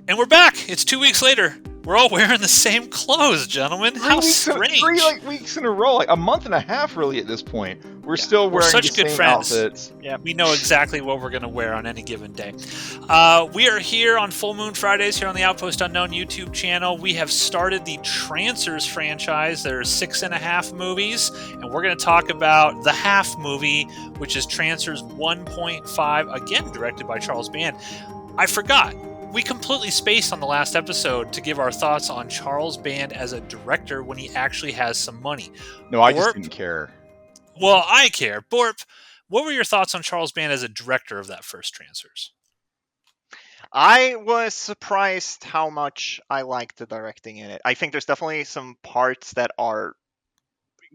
And we're back. It's 2 weeks later. We're all wearing the same clothes, gentlemen. How strange. 3 weeks in a row, like a month and a half really at this point. We're still wearing such the good same friends. outfits. Yeah, we know exactly what we're going to wear on any given day. We are here on Full Moon Fridays here on the Outpost Unknown YouTube channel. We have started the Trancers franchise. There are 6.5 movies, and we're going to talk about the half movie, which is Trancers 1.5, again directed by Charles Band. I forgot. We completely spaced on the last episode to give our thoughts on Charles Band as a director when he actually has some money. No, I just didn't care. Well, I care. Borp, what were your thoughts on Charles Band as a director of that first Trancers? I was surprised how much I liked the directing in it. I think there's definitely some parts that are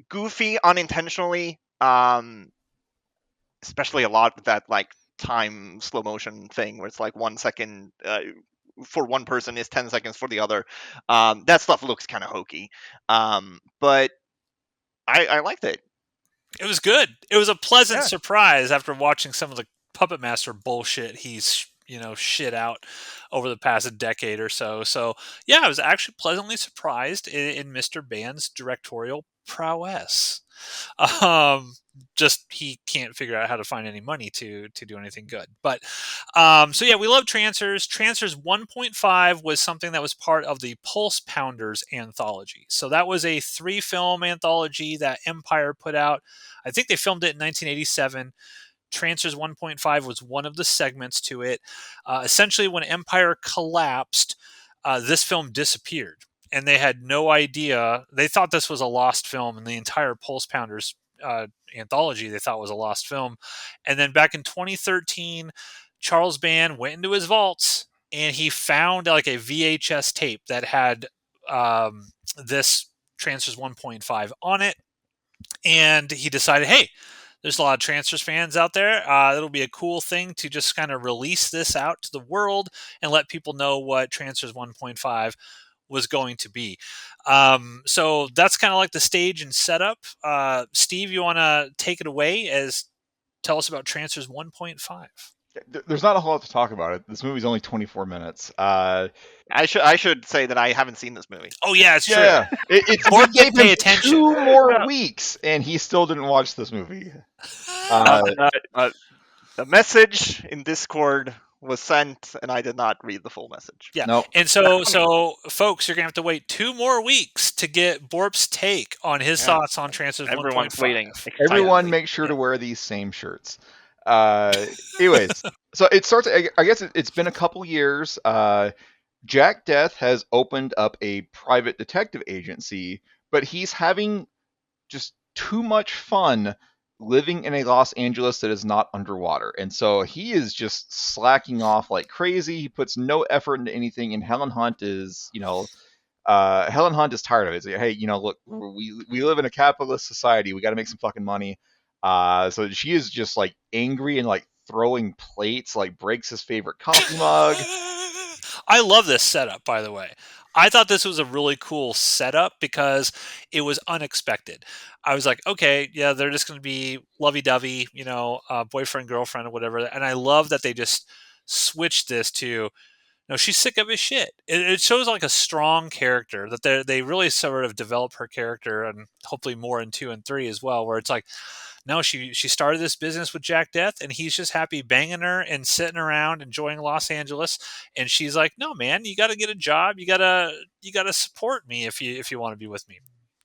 goofy unintentionally, especially a lot of that like time slow motion thing where it's like 1 second for one person is 10 seconds for the other. That stuff looks kind of hokey, but I liked it. It was good. It was a pleasant surprise after watching some of the Puppet Master bullshit he's shit out over the past decade or so. So yeah, I was actually pleasantly surprised in Mr. Band's directorial prowess. Just he can't figure out how to find any money to do anything good. But so yeah, we love Trancers. Trancers 1.5 was something that was part of the Pulse Pounders anthology. So that was a 3-film anthology that Empire put out. I think they filmed it in 1987. Trancers 1.5 was one of the segments to it. Essentially, when Empire collapsed, this film disappeared. And they had no idea. They thought this was a lost film, and the entire Pulse Pounders anthology they thought was a lost film. And then back in 2013, Charles Band went into his vaults, and he found like a VHS tape that had this Trancers 1.5 on it. And he decided, hey, there's a lot of Trancers fans out there. It'll be a cool thing to just kind of release this out to the world and let people know what Trancers 1.5 was going to be. So that's kind of like the stage and setup. Steve, you want to take it away as tell us about Trancers 1.5? There's not a whole lot to talk about it. This movie's only 24 minutes. I should say that I haven't seen this movie. Oh yeah, it's true. Yeah, it's Or gave pay attention. 2 more weeks, and he still didn't watch this movie. The message in Discord was sent, and I did not read the full message. Yeah, nope. And so folks, you're gonna have to wait 2 more weeks to get Borp's take on his thoughts on Trancers 1.5. Everyone's waiting. Everyone, make sure to wear these same shirts. Anyways, so it starts. I guess it's been a couple years. Jack Death has opened up a private detective agency, but he's having just too much fun living in a Los Angeles that is not underwater. And so he is just slacking off like crazy. He puts no effort into anything. And Helen Hunt is, Helen Hunt is tired of it. It's like, hey, look, we live in a capitalist society. We got to make some fucking money. So she is just like angry and like throwing plates, like breaks his favorite coffee mug. I love this setup, by the way. I thought this was a really cool setup because it was unexpected. I was like, okay, yeah, they're just going to be lovey-dovey, boyfriend, girlfriend, or whatever. And I love that they just switched this to, no, she's sick of his shit. It shows like a strong character that they really sort of develop her character, and hopefully more in 2 and 3 as well, where it's like, no, she started this business with Jack Death, and he's just happy banging her and sitting around enjoying Los Angeles. And she's like, no, man, you got to get a job. You gotta support me if you want to be with me.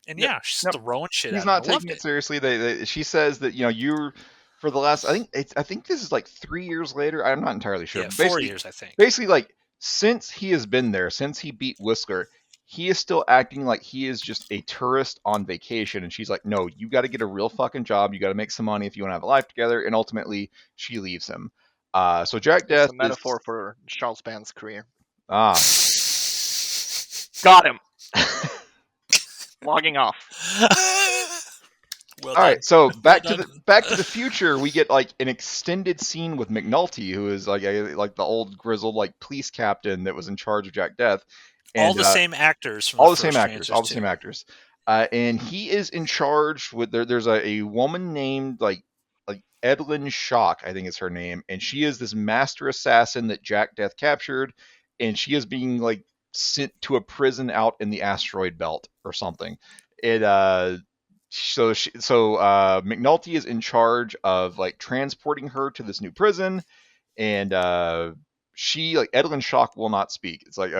And yeah, she's throwing shit. He's not taking it seriously. She says that you're for the last. I think this is like 3 years later. I'm not entirely sure. Yeah, 4 years, I think. Basically, like since he has been there, since he beat Whistler, he is still acting like he is just a tourist on vacation. And she's like, no, you got to get a real fucking job. You got to make some money if you want to have a life together. And ultimately, she leaves him. So Jack Death is a metaphor for Charles Band's career. Got him. Logging off. Well, all right, so back to the future, we get like an extended scene with McNulty, who is like the old grizzled like police captain that was in charge of Jack Death. And, all the same actors. All the same actors. And he is in charge with there's a woman named like Edlin Shock, I think is her name, and she is this master assassin that Jack Death captured. and she is being like sent to a prison out in the asteroid belt or something. It McNulty is in charge of like transporting her to this new prison, and she like Edlin Shock will not speak. It's like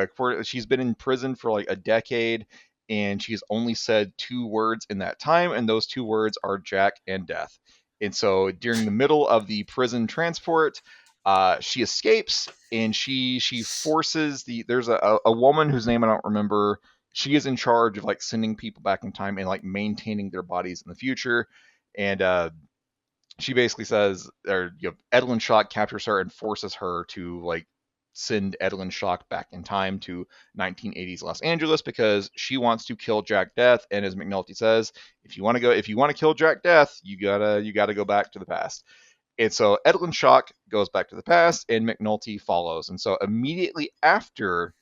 she's been in prison for like a decade, and she's only said 2 words in that time, and those 2 words are Jack and Death. And so during the middle of the prison transport, she escapes, and she forces there's a woman whose name I don't remember. She is in charge of like sending people back in time and like maintaining their bodies in the future, and she basically says, or Edlin Shock captures her and forces her to like send Edlin Shock back in time to 1980s Los Angeles because she wants to kill Jack Death. And as McNulty says, if you want to kill Jack Death, you gotta go back to the past. And so Edlin Shock goes back to the past, and McNulty follows. And so immediately after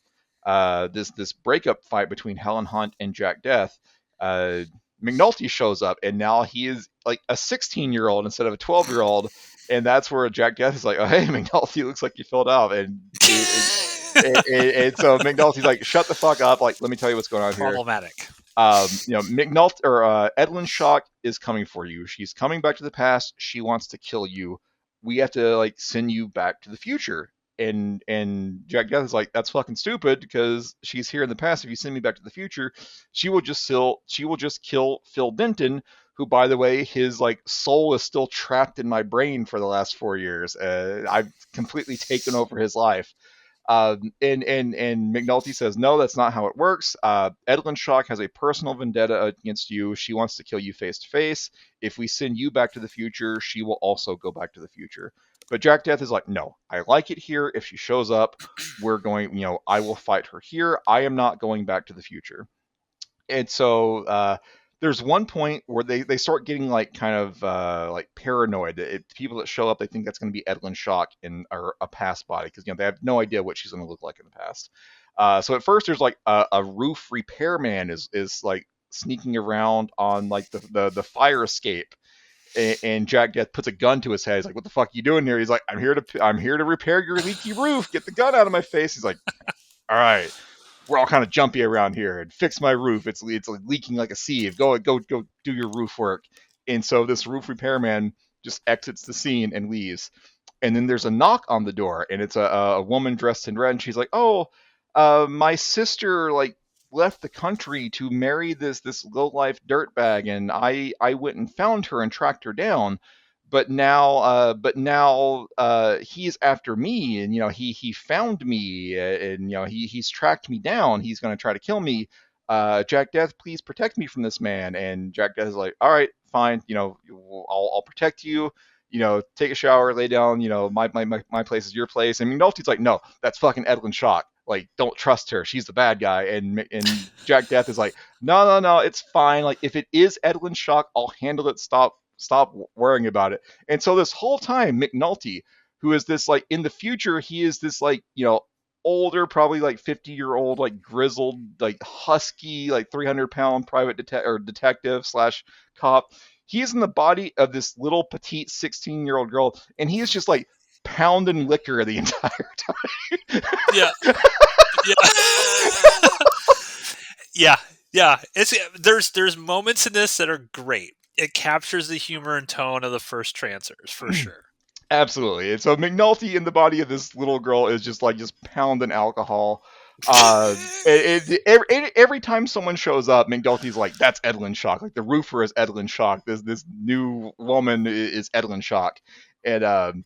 this breakup fight between Helen Hunt and Jack Death, uh, McNulty shows up, and now he is like a 16-year-old instead of a 12-year-old, and that's where Jack Death is like, "Oh, hey, McNulty, looks like you filled out," and so McNulty's like, "Shut the fuck up! Like, let me tell you what's going on here." Problematic. McNulty or Edlin Shock is coming for you. She's coming back to the past. She wants to kill you. We have to like send you back to the future. And Jack Death is like, that's fucking stupid because she's here in the past. If you send me back to the future, she will just kill Phil Denton, who, by the way, his like soul is still trapped in my brain for the last 4 years. I've completely taken over his life. And McNulty says, no, that's not how it works. Edlin Shock has a personal vendetta against you. She wants to kill you face to face. If we send you back to the future, she will also go back to the future. But Jack Death is like, no, I like it here. If she shows up, I will fight her here. I am not going back to the future. And so there's one point where they start getting like kind of like paranoid. People that show up, they think that's going to be Edlin Shock in a past body because they have no idea what she's going to look like in the past. So at first there's like a roof repairman is like sneaking around on like the fire escape, and Jack Death puts a gun to his head. He's like, "What the fuck are you doing here?" He's like, I'm here to repair your leaky roof. Get the gun out of my face." He's like, "All right, we're all kind of jumpy around here, and fix my roof. It's like leaking like a sieve. Go do your roof work." And so this roof repairman just exits the scene and leaves. And then there's a knock on the door, and it's a woman dressed in red, and she's like, "Oh, my sister like left the country to marry this low life dirtbag, and I went and found her and tracked her down, but now he's after me, and he found me, and he's tracked me down. He's going to try to kill me. Jack Death, please protect me from this man." And Jack Death is like, "All right, fine. I'll protect you. Take a shower, lay down. My place is your place." And McNulty's like, "No, that's fucking Edlin Shock. Like, don't trust her. She's the bad guy." And Jack Death is like, "No, it's fine. Like, if it is Edlin Shock, I'll handle it. Stop worrying about it." And so this whole time, McNulty, who is this like in the future, he is this like older, probably like 50-year-old, like grizzled, like husky, like 300-pound private detective slash cop. He is in the body of this little petite 16-year-old girl, and he is just like pounding liquor the entire time. Yeah. Yeah. Yeah. There's moments in this that are great. It captures the humor and tone of the first Trancers for sure. Absolutely. And so McNulty in the body of this little girl is just pounding alcohol. Every time someone shows up, McNulty's like, "That's Edlin Shock. Like, the roofer is Edlin Shock. This new woman is Edlin Shock." And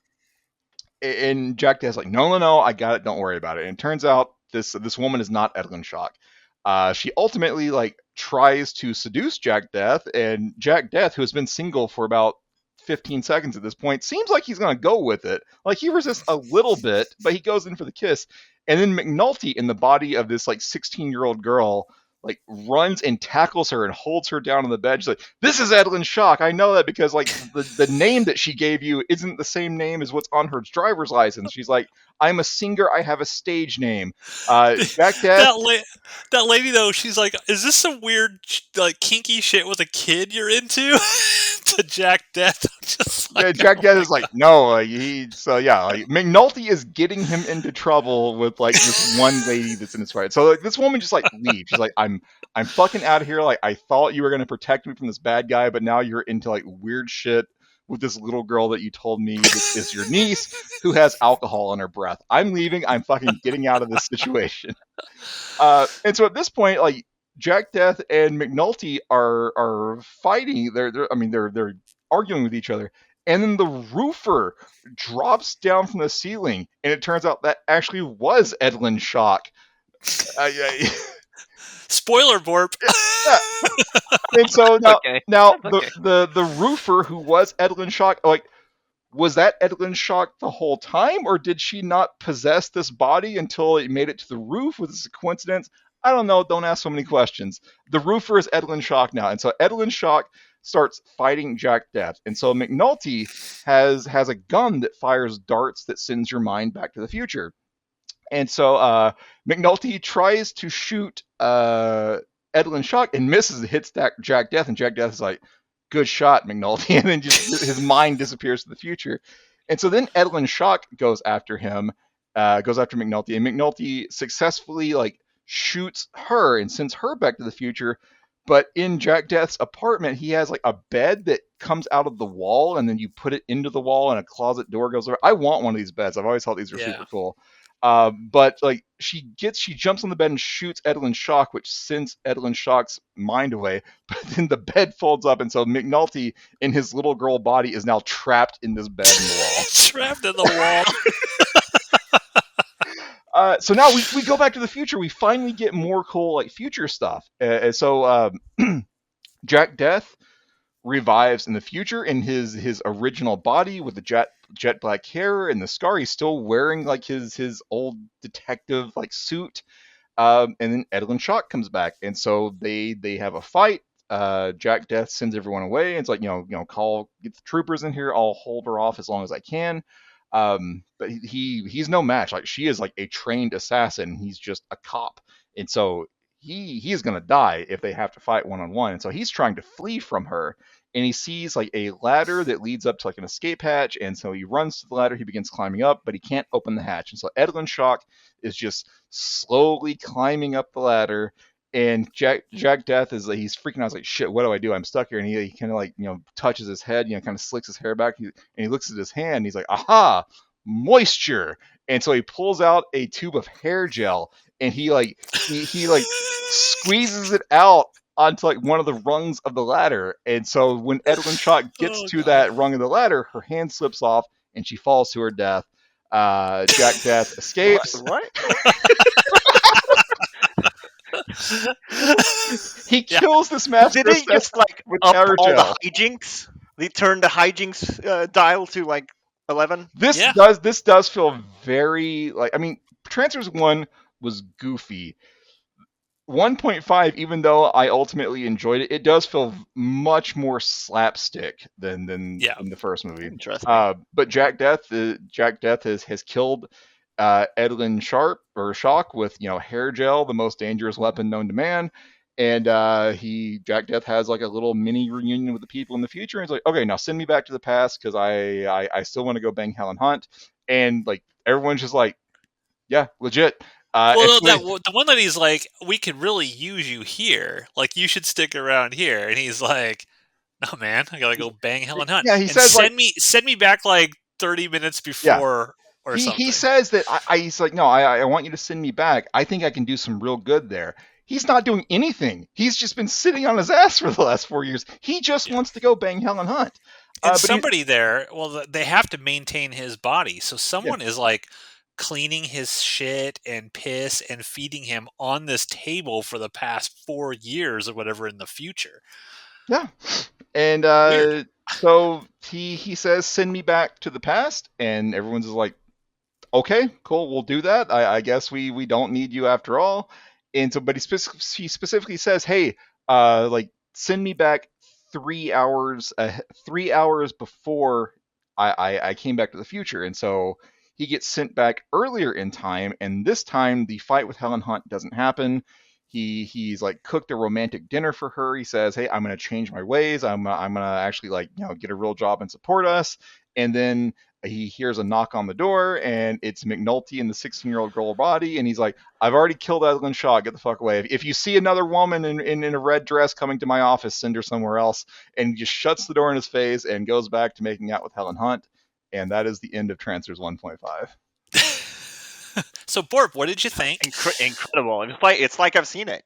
Jack Dad's like, "No, I got it. Don't worry about it." And it turns out this woman is not Edlin Shock. She ultimately like tries to seduce Jack Death, and Jack Death, who has been single for about 15 seconds at this point, seems like he's going to go with it. Like, he resists a little bit, but he goes in for the kiss. And then McNulty, in the body of this like 16-year-old girl, like runs and tackles her and holds her down on the bed. She's like, "This is Edlin Shock. I know that because like the name that she gave you isn't the same name as what's on her driver's license." She's like, "I'm a singer. I have a stage name." Jack Death. That lady though, she's like, "Is this some weird like kinky shit with a kid you're into?" to Jack Death. Just Yeah, like, Jack oh Death my is like, no, like McNulty is getting him into trouble with like this one lady that's in his fight. So like this woman just like leaves. She's like, I'm fucking out of here. Like I thought you were gonna protect me from this bad guy, but now you're into like weird shit with this little girl that you told me that is your niece who has alcohol in her breath. I'm leaving. I'm fucking getting out of this situation. And so at this point, like Jack Death and McNulty are fighting. They're arguing with each other, and then the roofer drops down from the ceiling, and it turns out that actually was Edlin Shock. Yeah. Spoiler borp. And so Okay. now That's okay. the roofer who was Edlin Shock, like was that Edlin Shock the whole time, or did she not possess this body until it made it to the roof? Was this a coincidence? I don't know. Don't ask so many questions. The roofer is Edlin Shock now, and so Edlin Shock starts fighting Jack Death, and so McNulty has a gun that fires darts that sends your mind back to the future. And so McNulty tries to shoot Edlin Shock and misses, hits Jack Death, and Jack Death is like, "Good shot, McNulty," and then just his mind disappears to the future. And so then Edlin Shock goes after him, goes after McNulty, and McNulty successfully like shoots her and sends her back to the future. But in Jack Death's apartment, he has like a bed that comes out of the wall, and then you put it into the wall, and a closet door goes over. I want one of these beds. I've always thought these were Yeah. super cool. But like she jumps on the bed and shoots Edlin Shock, which sends Edlin Shock's mind away. But then the bed folds up, and so McNulty in his little girl body is now trapped in this bed in the wall. Trapped in the wall. So now we go back to the future. We finally get more cool like future stuff. Jack Death revives in the future in his original body with the jet black hair and the scar. He's still wearing like his old detective like suit. And then Edlin Shock comes back, and so they have a fight. Jack Death sends everyone away. It's like get the troopers in here. I'll hold her off as long as I can. But he's no match. Like she is like a trained assassin. He's just a cop, and so he is gonna die if they have to fight one on one. And so he's trying to flee from her, and he sees like a ladder that leads up to like an escape hatch. And so he runs to the ladder. He begins climbing up, but he can't open the hatch. And so Edlin Shock is just slowly climbing up the ladder. And Jack Death is like, he's freaking out. He's like, shit, what do I do? I'm stuck here. And he kind of like, touches his head, kind of slicks his hair back. And he looks at his hand. And he's like, aha, moisture. And so he pulls out a tube of hair gel, and he squeezes it out onto like one of the rungs of the ladder. And so when Edlin Shock gets to that rung of the ladder, her hand slips off and she falls to her death. Jack Death escapes. What? He kills this master Did he just like with up hair all gel. the hijinks? They turned the hijinks dial to like 11. This does feel very like, I mean, Trancers 1 was goofy. 1.5, even though I ultimately enjoyed it, it does feel much more slapstick than the first movie. Interesting. But Jack Death has killed Edlin Shock with hair gel, the most dangerous weapon known to man. And Jack Death has like a little mini reunion with the people in the future. And he's like, okay, now send me back to the past because I still want to go bang Helen Hunt. And like everyone's just like, yeah, legit. The one that he's like, we could really use you here. Like, you should stick around here. And he's like, no, man, I gotta go bang Helen Hunt. Yeah, he says send me back like 30 minutes before or something. He says that he's like, no, I want you to send me back. I think I can do some real good there. He's not doing anything. He's just been sitting on his ass for the last 4 years. He just wants to go bang Helen Hunt. And somebody there, well, they have to maintain his body. So someone is like cleaning his shit and piss and feeding him on this table for the past 4 years or whatever in the future. Yeah. And so he says, send me back to the past. And everyone's just like, okay, cool, we'll do that. I guess we don't need you after all. And so, but he specifically says, hey, like send me back 3 hours, 3 hours before I came back to the future. And so he gets sent back earlier in time, and this time the fight with Helen Hunt doesn't happen. He's like cooked a romantic dinner for her. He says, "Hey, I'm going to change my ways. I'm going to actually like get a real job and support us." And then he hears a knock on the door, and it's McNulty in the 16-year-old girl body, and he's like, "I've already killed Evelyn Shaw. Get the fuck away. If you see another woman in a red dress coming to my office, send her somewhere else." And he just shuts the door in his face and goes back to making out with Helen Hunt. And that is the end of Trancers 1.5. So, Borp, what did you think? Incredible. It's like I've seen it.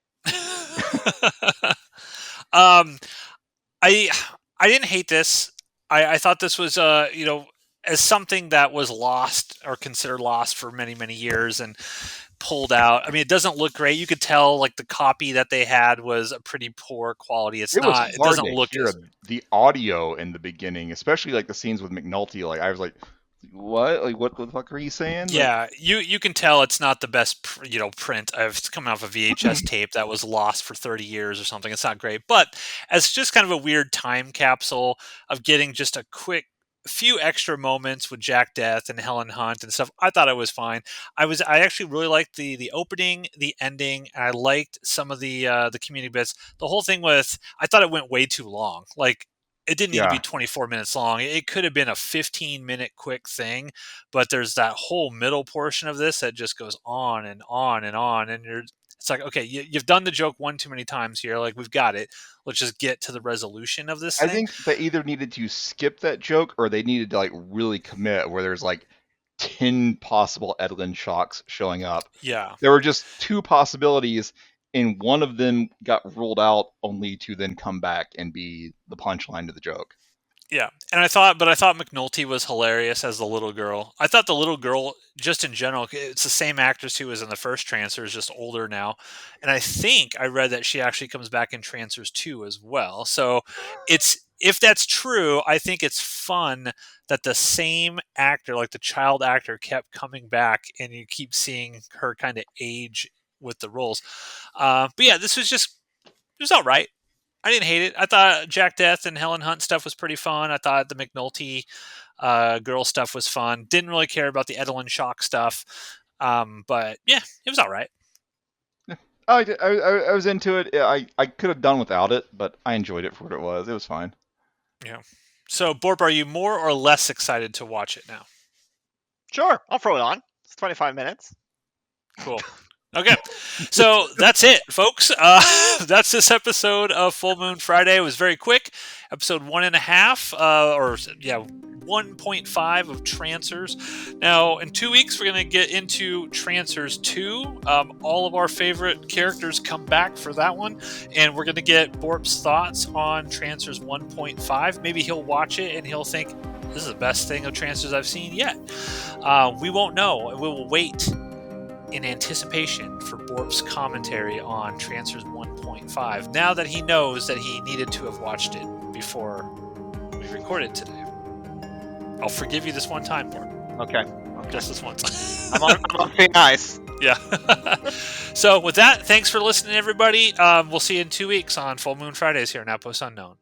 I didn't hate this. I thought this was as something that was lost or considered lost for many, many years and pulled out. I mean, it doesn't look great. You could tell like the copy that they had was a pretty poor quality. It doesn't look hear the audio in the beginning, especially like the scenes with McNulty. Like I was like, what? Like what the fuck are you saying? Yeah, like, you can tell it's not the best print. It's coming off a VHS tape that was lost for 30 years or something. It's not great, but as just kind of a weird time capsule of getting just a quick few extra moments with Jack Death and Helen Hunt and stuff, I thought it was fine. I actually really liked the opening, the ending, and I liked some of the community bits. The whole thing I thought it went way too long. Like it didn't need to be 24 minutes long. It could have been a 15-minute quick thing, but there's that whole middle portion of this that just goes on and on and on, and it's like, okay, you've done the joke one too many times here. Like, we've got it. Let's just get to the resolution of this thing. I think they either needed to skip that joke or they needed to like really commit where there's like 10 possible Edelin shocks showing up. Yeah. There were just two possibilities, and one of them got ruled out only to then come back and be the punchline to the joke. Yeah, and I thought McNulty was hilarious as the little girl. I thought the little girl, just in general, it's the same actress who was in the first Trancers, just older now. And I think I read that she actually comes back in Trancers 2 as well. So if that's true, I think it's fun that the same actor, like the child actor, kept coming back, and you keep seeing her kind of age with the roles. But yeah, it was all right. I didn't hate it. I thought Jack Death and Helen Hunt stuff was pretty fun. I thought the McNulty girl stuff was fun. Didn't really care about the Edelin Shock stuff. But yeah, it was all right. Yeah. I was into it. I could have done without it, but I enjoyed it for what it was. It was fine. Yeah. So, Borp, are you more or less excited to watch it now? Sure, I'll throw it on. It's 25 minutes. Cool. Okay, so that's it, folks. That's this episode of Full Moon Friday. It was very quick. Episode 1.5, 1.5 of Trancers. Now, in 2 weeks, we're going to get into Trancers 2. All of our favorite characters come back for that one, and we're going to get Borp's thoughts on Trancers 1.5. Maybe he'll watch it and he'll think, this is the best thing of Trancers I've seen yet. We won't know. We will wait in anticipation for Borp's commentary on Trancers 1.5, now that he knows that he needed to have watched it before we recorded today. I'll forgive you this one time, Borp. Okay. Just this once. I'm on thin ice. Yeah. So with that, thanks for listening, everybody. We'll see you in 2 weeks on Full Moon Fridays here on Outpost Unknown.